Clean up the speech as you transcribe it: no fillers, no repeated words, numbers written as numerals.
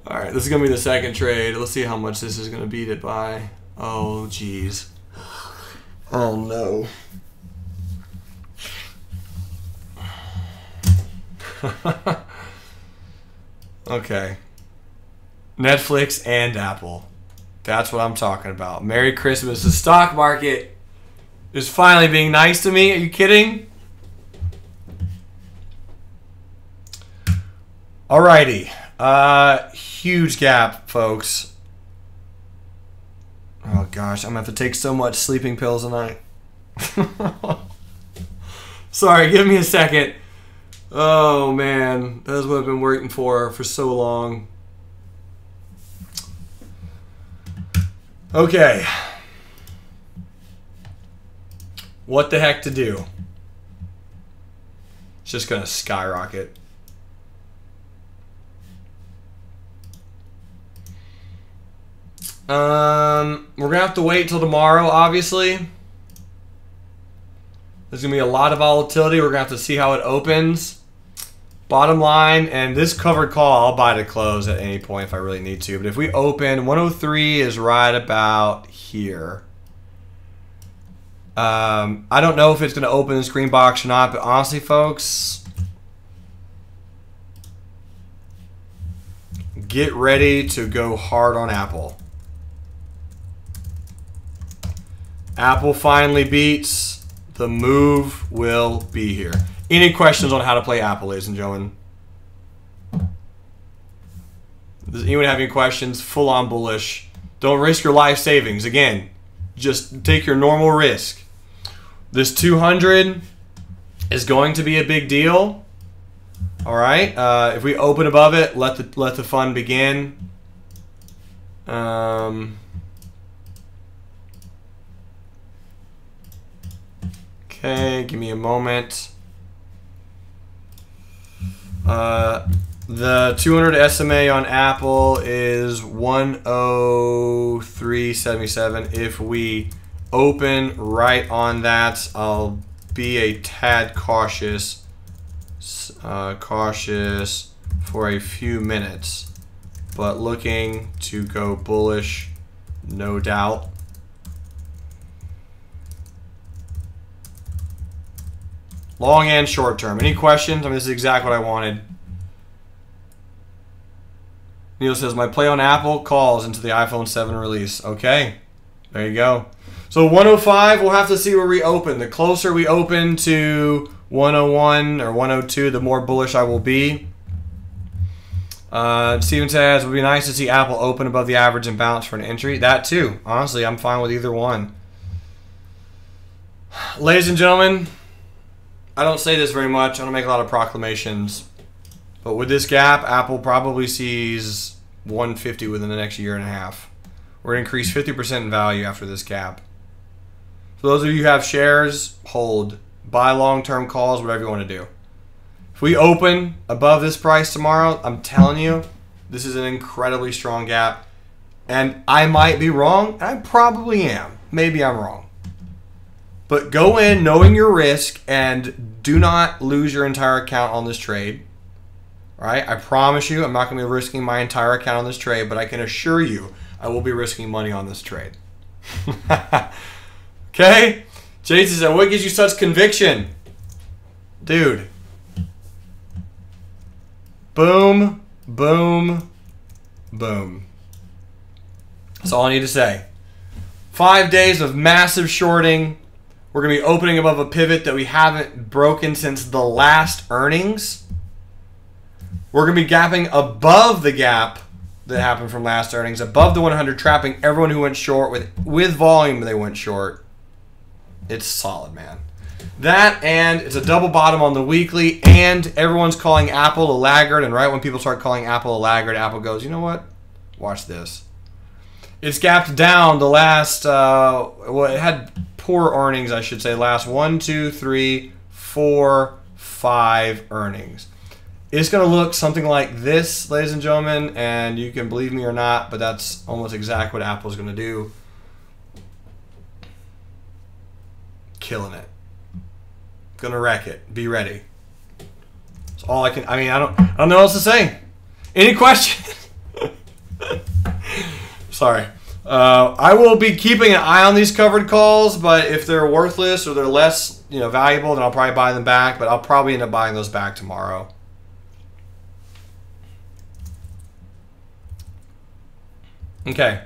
All right, this is going to be the second trade. Let's see how much this is going to beat it by. Oh, jeez. Oh, no. Okay. Netflix and Apple. That's what I'm talking about. Merry Christmas. The stock market is finally being nice to me. Are you kidding? Alrighty. Huge gap, folks. Oh gosh, I'm gonna have to take so much sleeping pills tonight. Sorry, give me a second. Oh man, that's what I've been waiting for so long. Okay. What the heck to do? It's just gonna skyrocket. We're gonna have to wait till tomorrow, obviously. There's gonna be a lot of volatility. We're gonna have to see how it opens. Bottom line, and this covered call, I'll buy to close at any point if I really need to. But if we open, 103 is right about here. I don't know if it's gonna open this green box or not, but honestly, folks, get ready to go hard on Apple. Apple finally beats. The move will be here. Any questions on how to play Apple, ladies and gentlemen? Does anyone have any questions? Full on bullish. Don't risk your life savings. Again, just take your normal risk. This 200 is going to be a big deal. All right. If we open above it, let the fun begin. Okay, give me a moment. The 200 SMA on Apple is 103.77. If we open right on that, I'll be a tad cautious for a few minutes, but looking to go bullish, no doubt. Long and short term. Any questions? I mean, this is exactly what I wanted. Neil says, my play on Apple calls into the iPhone 7 release. Okay, there you go. So 105, we'll have to see where we open. The closer we open to 101 or 102, the more bullish I will be. Steven says, it would be nice to see Apple open above the average and bounce for an entry. That too. Honestly, I'm fine with either one. Ladies and gentlemen, I don't say this very much. I don't make a lot of proclamations. But with this gap, Apple probably sees 150 within the next year and a half. We're going to increase 50% in value after this gap. For those of you who have shares, hold. Buy long-term calls, whatever you want to do. If we open above this price tomorrow, I'm telling you, this is an incredibly strong gap. And I might be wrong. I probably am. Maybe I'm wrong. But go in knowing your risk and do not lose your entire account on this trade. All right? I promise you I'm not going to be risking my entire account on this trade, but I can assure you I will be risking money on this trade. Okay? Jason said, what gives you such conviction? Dude. Boom, boom, boom. That's all I need to say. 5 days of massive shorting. We're going to be opening above a pivot that we haven't broken since the last earnings. We're going to be gapping above the gap that happened from last earnings, above the 100, trapping everyone who went short with volume they went short. It's solid, man. That, and it's a double bottom on the weekly, and everyone's calling Apple a laggard, and right when people start calling Apple a laggard, Apple goes, you know what? Watch this. It's gapped down the last, well, it had poor earnings, I should say, last 1, 2, 3, 4, 5 earnings. It's going to look something like this, ladies and gentlemen, and you can believe me or not, but that's almost exactly what Apple's going to do. Killing it. Gonna wreck it. Be ready. That's all I can. I mean, I don't know what else to say. Any questions? Sorry. I will be keeping an eye on these covered calls, but if they're worthless or they're less, valuable, then I'll probably buy them back. But I'll probably end up buying those back tomorrow. Okay.